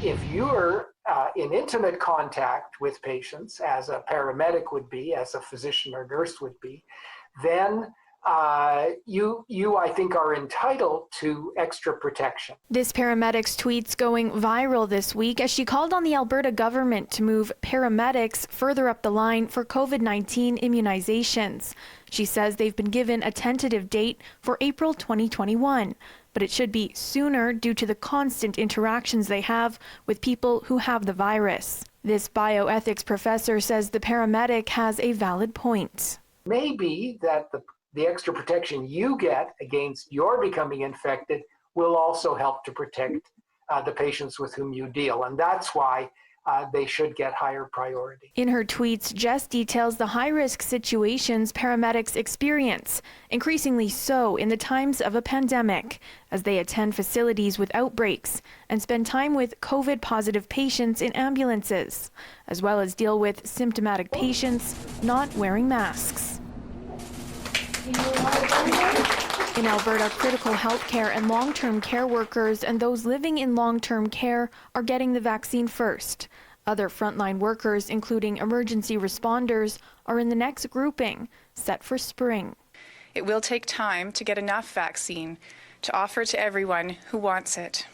if you're in intimate contact with patients, as a paramedic would be, as a physician or nurse would be, then you, I think, are entitled to extra protection. This paramedic's tweet's going viral this week as she called on the Alberta government to move paramedics further up the line for COVID-19 immunizations. She says they've been given a tentative date for April 2021, but it should be sooner due to the constant interactions they have with people who have the virus. This bioethics professor says the paramedic has a valid point. Maybe that the extra protection you get against your becoming infected will also help to protect the patients with whom you deal. And that's why they should get higher priority. In her tweets, Jess details the high-risk situations paramedics experience, increasingly so in the times of a pandemic, as they attend facilities with outbreaks and spend time with COVID-positive patients in ambulances, as well as deal with symptomatic patients not wearing masks. In Alberta, critical health care and long-term care workers and those living in long-term care are getting the vaccine first. Other frontline workers, including emergency responders, are in the next grouping, set for spring. It will take time to get enough vaccine to offer to everyone who wants it.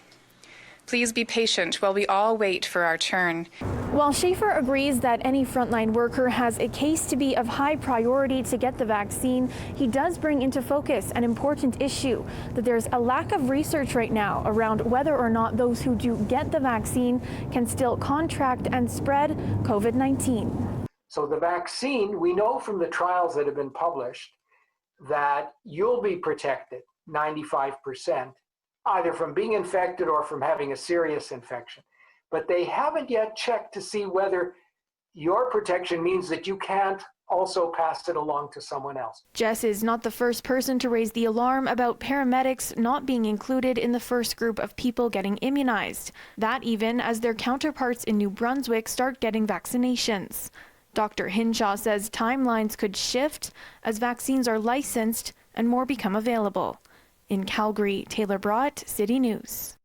Please be patient while we all wait for our turn. While Schaefer agrees that any frontline worker has a case to be of high priority to get the vaccine, he does bring into focus an important issue, that there's a lack of research right now around whether or not those who do get the vaccine can still contract and spread COVID-19. So the vaccine, we know from the trials that have been published that you'll be protected 95%, either from being infected or from having a serious infection. But they haven't yet checked to see whether your protection means that you can't also pass it along to someone else. Jess is not the first person to raise the alarm about paramedics not being included in the first group of people getting immunized, that even as their counterparts in New Brunswick start getting vaccinations. Dr. Hinshaw says timelines could shift as vaccines are licensed and more become available. In Calgary, Taylor Brott, City News.